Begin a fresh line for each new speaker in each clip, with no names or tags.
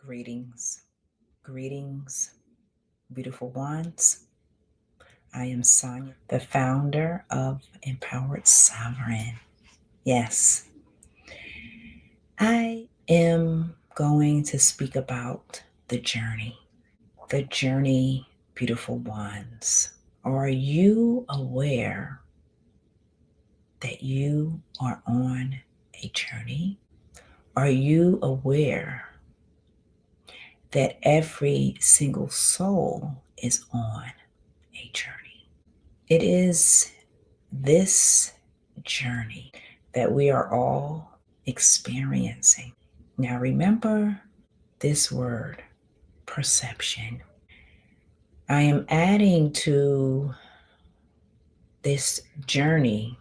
Greetings, greetings, beautiful ones. I am Sonia, the founder of Empowered Sovereign. Yes, I am going to speak about the journey. The journey, beautiful ones. Are you aware that you are on a journey? Are you aware that every single soul is on a journey? It is this journey that we are all experiencing. Now, remember this word, perception. I am adding to this journey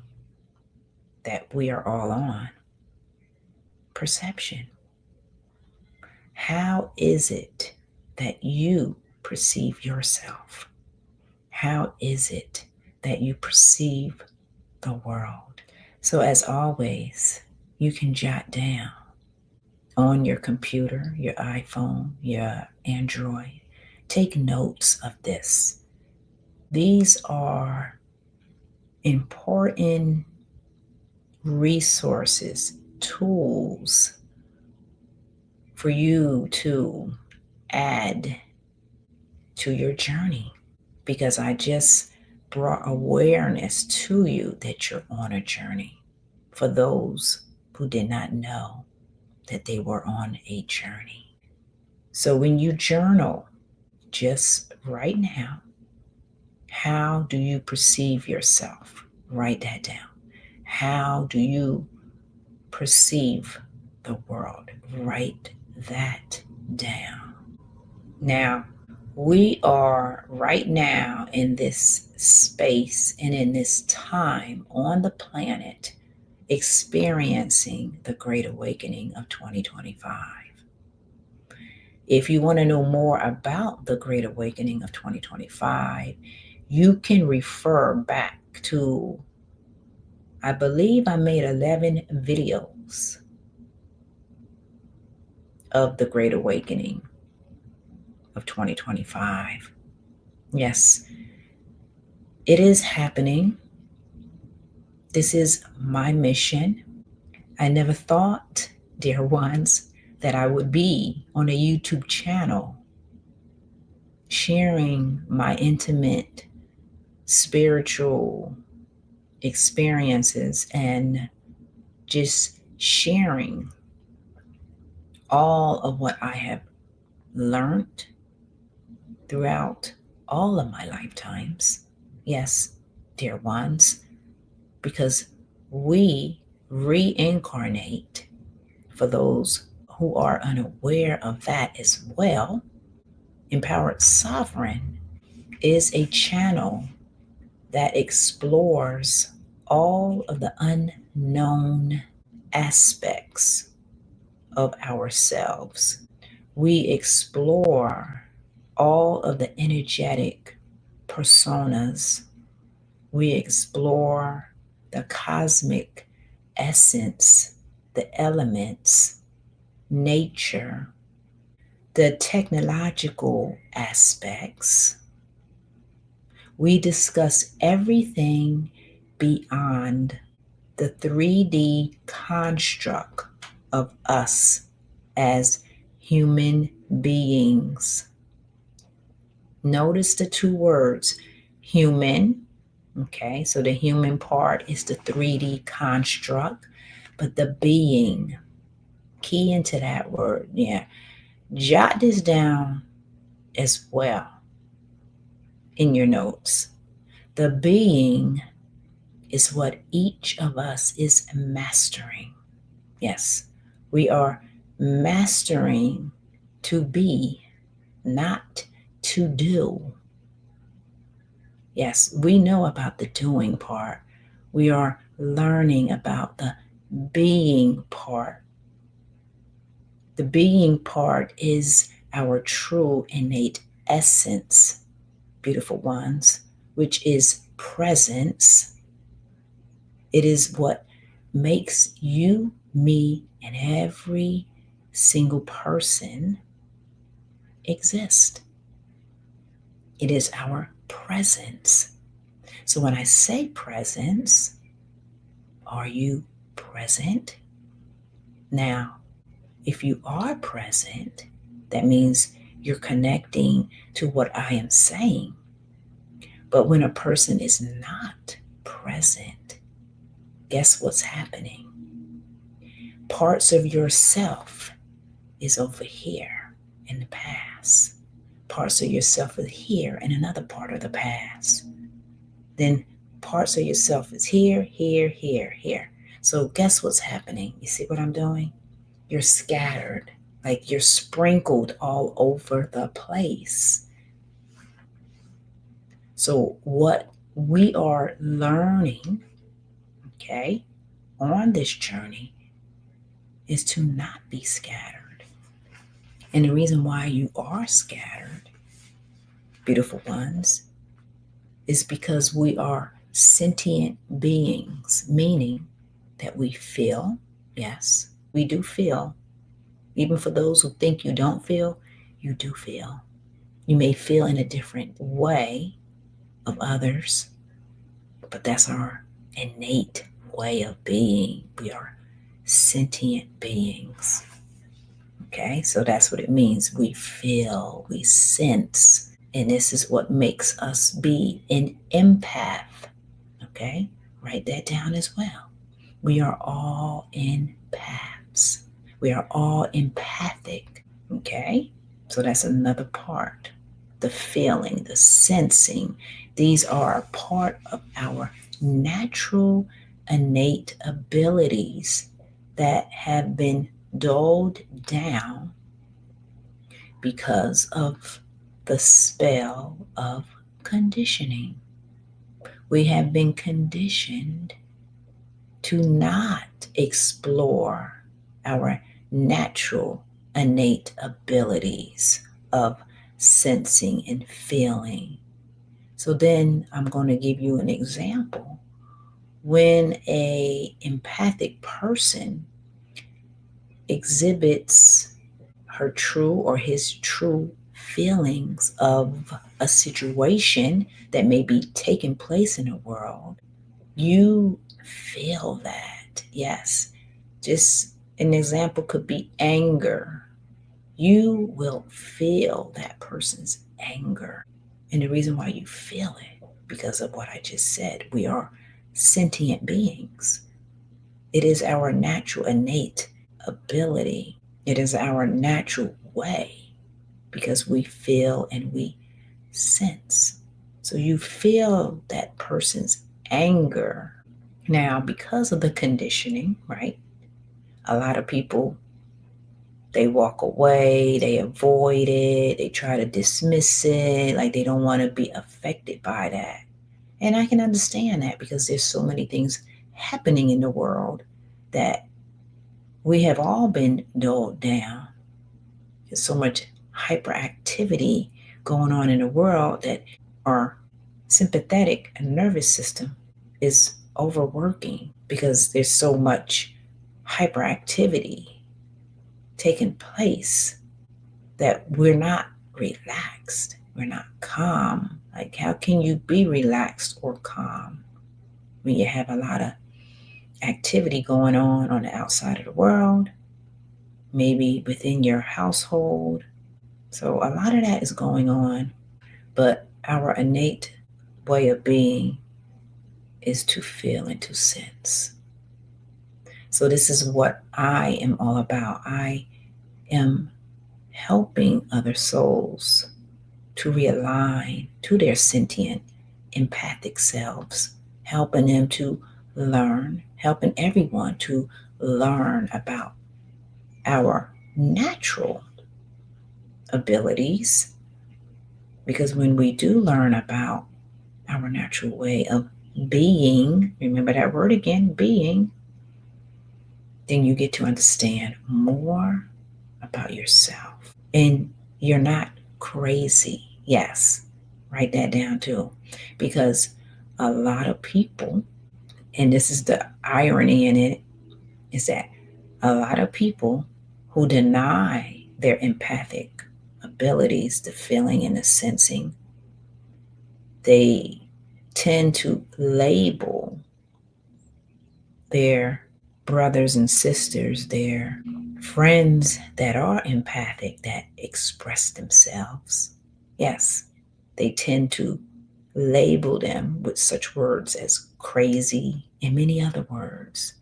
that we are all on perception. How is it that you perceive yourself? How is it that you perceive the world? So, as always, you can jot down on your computer, your iPhone, your Android. Take notes of this. These are important resources, tools for you to add to your journey, because I just brought awareness to you that you're on a journey for those who did not know that they were on a journey. So when you journal, just right now, how do you perceive yourself? Write that down. How do you perceive the world? Write that down. Now, we are right now in this space and in this time on the planet experiencing the Great Awakening of 2025. If you want to know more about the Great Awakening of 2025, you can refer back to, I believe I made 11 videos of the Great Awakening of 2025. Yes, it is happening. This is my mission. I never thought, dear ones, that I would be on a YouTube channel sharing my intimate spiritual experiences and just sharing all of what I have learned throughout all of my lifetimes. Yes, dear ones, because we reincarnate. For those who are unaware of that as well, Empowered Sovereign is a channel that explores all of the unknown aspects of ourselves. We explore all of the energetic personas. We explore the cosmic essence, the elements, nature, the technological aspects. We discuss everything beyond the 3D construct of us as human beings. Notice the two words, human. Okay, so the human part is the 3D construct, but the being, key into that word. Yeah, jot this down as well in your notes. The being is what each of us is mastering. Yes, we are mastering to be, not to do. Yes, we know about the doing part. We are learning about the being part. The being part is our true innate essence, beautiful ones, which is presence. It is what makes you, me, and every single person exist. It is our presence. So when I say presence, are you present? Now, if you are present, that means you're connecting to what I am saying. But when a person is not present, guess what's happening? Parts of yourself is over here in the past. Parts of yourself is here in another part of the past. Then parts of yourself is here, here, here, here. So guess what's happening? You see what I'm doing? You're scattered, like you're sprinkled all over the place. So what we are learning, okay, on this journey is to not be scattered. And the reason why you are scattered, beautiful ones, is because we are sentient beings, meaning that we feel. Yes, we do feel. Even for those who think you don't feel, you do feel. You may feel in a different way of others, but that's our innate way of being. We are sentient beings. Okay, so that's what it means. We feel, we sense, and this is what makes us be an empath. Okay, write that down as well. We are all empaths. We are all empathic. Okay, so that's another part. The feeling, the sensing, these are a part of our natural innate abilities that have been dulled down because of the spell of conditioning. We have been conditioned to not explore our natural innate abilities of sensing and feeling. So then I'm going to give you an example. When a empathic person exhibits her true or his true feelings of a situation that may be taking place in the world, you feel that. Yes. Just an example could be anger. You will feel that person's anger. And the reason why you feel it, because of what I just said, we are sentient beings. It is our natural innate ability. It is our natural way because we feel and we sense. So you feel that person's anger. Now, because of the conditioning, right? A lot of people, they walk away, they avoid it, they try to dismiss it, like they don't want to be affected by that. And I can understand that because there's so many things happening in the world that we have all been dulled down. There's so much hyperactivity going on in the world that our sympathetic and nervous system is overworking because there's so much hyperactivity taking place that we're not relaxed. We're not calm. Like, how can you be relaxed or calm when you have a lot of activity going on the outside of the world, maybe within your household? So a lot of that is going on, but our innate way of being is to feel and to sense. So this is what I am all about. I am helping other souls to realign to their sentient, empathic selves, helping them to learn, helping everyone to learn about our natural abilities. Because when we do learn about our natural way of being, remember that word again, being, then you get to understand more about yourself. And you're not crazy. Yes, write that down too. Because a lot of people, and this is the irony in it, is that a lot of people who deny their empathic abilities, the feeling and the sensing, they tend to label their brothers and sisters, their friends that are empathic, that express themselves. Yes, they tend to label them with such words as crazy and many other words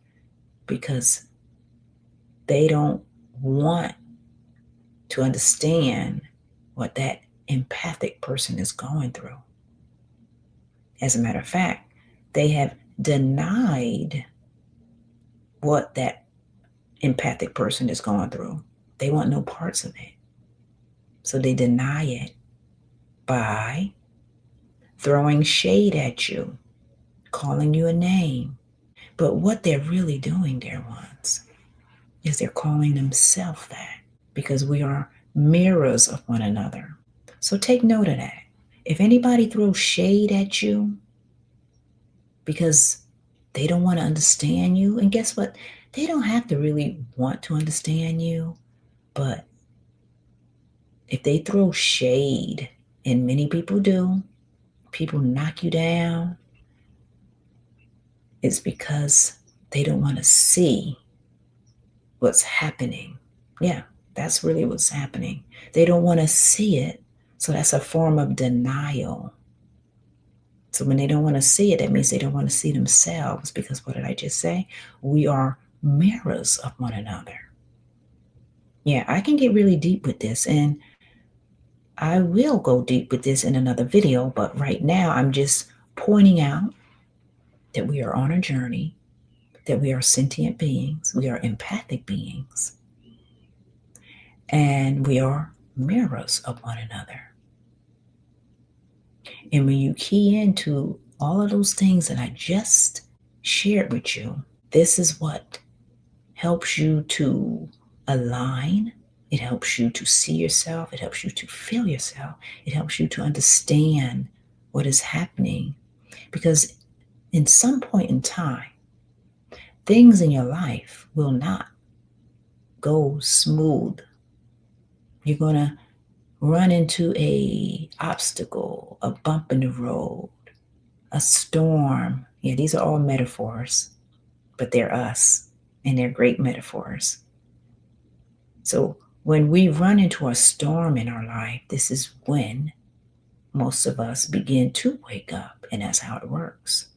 because they don't want to understand what that empathic person is going through. As a matter of fact, they have denied what that empathic person is going through. They want no parts of it. So they deny it by throwing shade at you, calling you a name. But what they're really doing, dear ones, is they're calling themselves that because we are mirrors of one another. So take note of that. If anybody throws shade at you because they don't want to understand you, and guess what? They don't have to really want to understand you, but if they throw shade, and many people do, people knock you down, it's because they don't want to see what's happening. Yeah, that's really what's happening. They don't want to see it, so that's a form of denial. So when they don't want to see it, that means they don't want to see themselves because what did I just say? We are mirrors of one another. Yeah, I can get really deep with this, and I will go deep with this in another video, but right now I'm just pointing out that we are on a journey, that we are sentient beings, we are empathic beings, and we are mirrors of one another. And when you key into all of those things that I just shared with you, this is what helps you to align. It helps you to see yourself. It helps you to feel yourself. It helps you to understand what is happening. Because in some point in time, things in your life will not go smooth. You're going to run into a obstacle, a bump in the road, a storm. Yeah, these are all metaphors, but they're us, and they're great metaphors. So when we run into a storm in our life, this is when most of us begin to wake up, and that's how it works.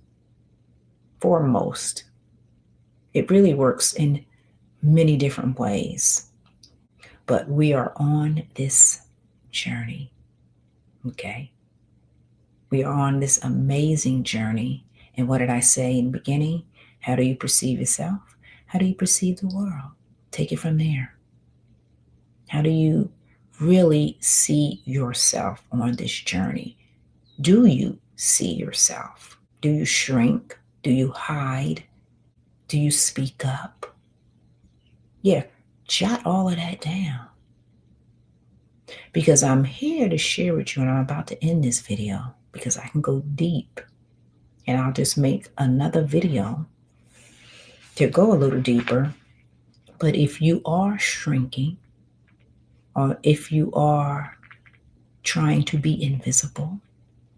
For most, it really works in many different ways, but we are on this journey, okay? We are on this amazing journey. And what did I say in the beginning? How do you perceive yourself? How do you perceive the world? Take it from there. How do you really see yourself on this journey? Do you see yourself? Do you shrink? Do you hide? Do you speak up? Yeah, jot all of that down. Because I'm here to share with you, and I'm about to end this video because I can go deep. And I'll just make another video to go a little deeper. But if you are shrinking, or if you are trying to be invisible,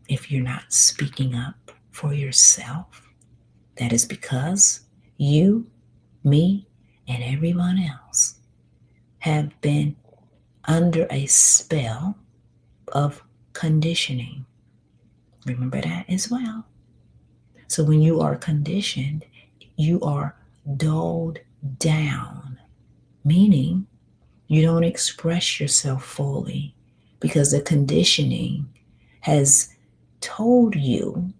if you're not speaking up for yourself, that is because you, me, and everyone else have been under a spell of conditioning. Remember that as well. So when you are conditioned, you are dulled down, meaning you don't express yourself fully because the conditioning has told you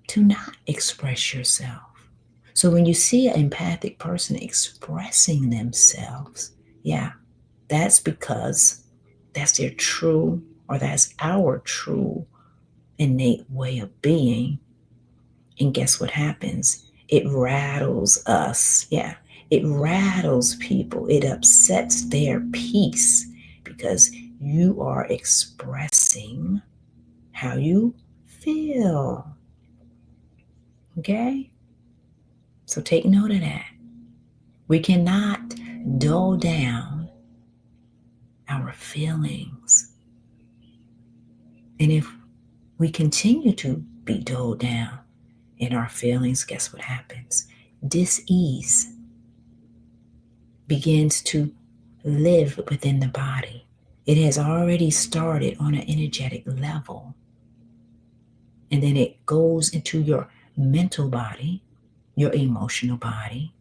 to not express yourself. So when you see an empathic person expressing themselves, yeah, that's because that's their true, or that's our true innate way of being. And guess what happens? It rattles us. Yeah, it rattles people. It upsets their peace because you are expressing how you feel. Okay? So take note of that. We cannot dull down our feelings. And if we continue to be dulled down in our feelings, guess what happens? Dis-ease begins to live within the body. It has already started on an energetic level. And then it goes into your mental body, your emotional body.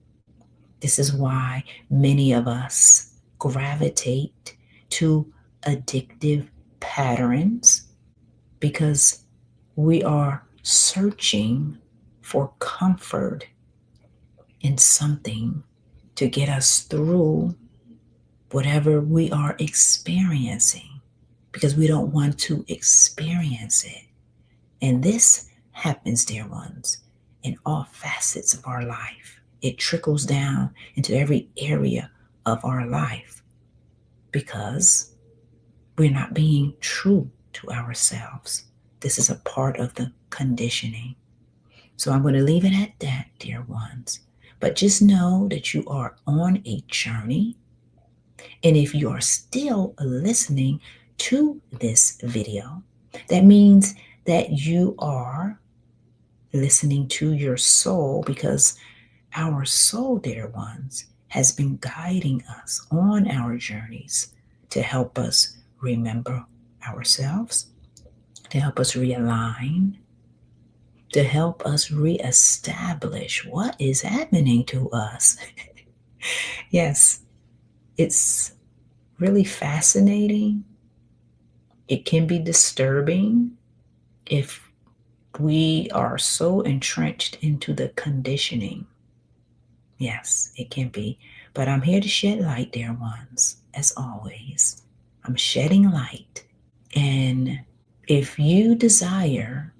This is why many of us gravitate to addictive patterns, because we are searching for comfort in something to get us through whatever we are experiencing, because we don't want to experience it. And this happens, dear ones, in all facets of our life. It trickles down into every area of our life because we're not being true to ourselves. This is a part of the conditioning. So I'm going to leave it at that, dear ones. But just know that you are on a journey. And if you are still listening to this video, that means that you are listening to your soul, because our soul, dear ones, has been guiding us on our journeys to help us remember ourselves, to help us realign, to help us reestablish what is happening to us. Yes, it's really fascinating. It can be disturbing if we are so entrenched into the conditioning. Yes, it can be. But I'm here to shed light, dear ones, as always. I'm shedding light. And if you desire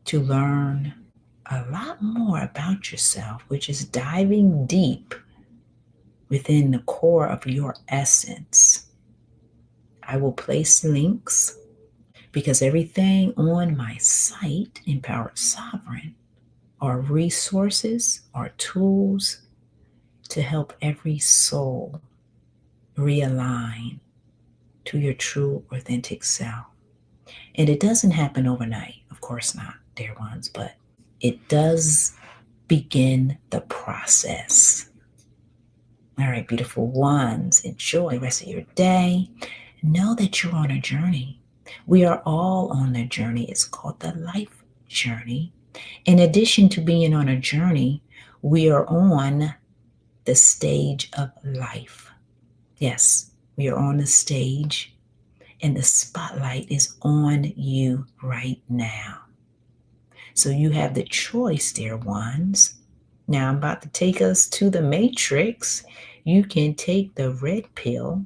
to learn a lot more about yourself, which is diving deep within the core of your essence, I will place links, because everything on my site, Empowered Sovereign, are resources, are tools to help every soul realign to your true, authentic self. And it doesn't happen overnight, of course not, dear ones, but it does begin the process. All right, beautiful ones, enjoy the rest of your day. Know that you're on a journey. We are all on a journey. It's called the life journey. In addition to being on a journey, we are on the stage of life. Yes, we are on the stage, and the spotlight is on you right now. So you have the choice, dear ones. Now I'm about to take us to the matrix. You can take the red pill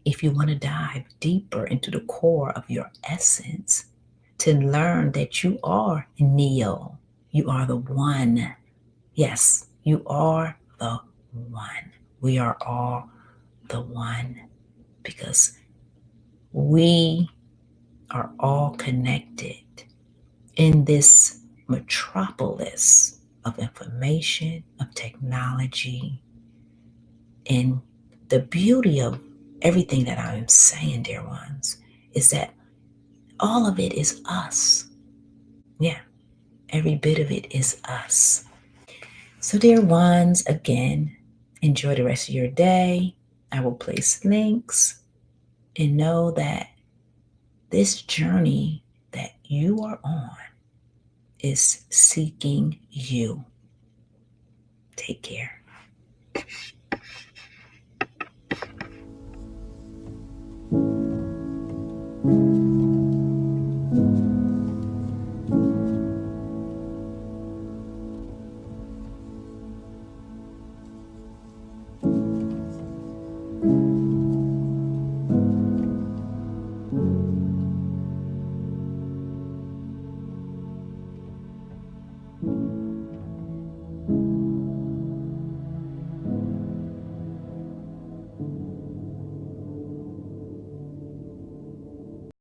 if you want to dive deeper into the core of your essence, to learn that you are Neo. You are the one. Yes, you are the one. We are all the one, because we are all connected in this metropolis of information, of technology. And the beauty of everything that I am saying, dear ones, is that all of it is us. Yeah, every bit of it is us. So, dear ones, again, enjoy the rest of your day. I will place links, and know that this journey that you are on is seeking you. Take care.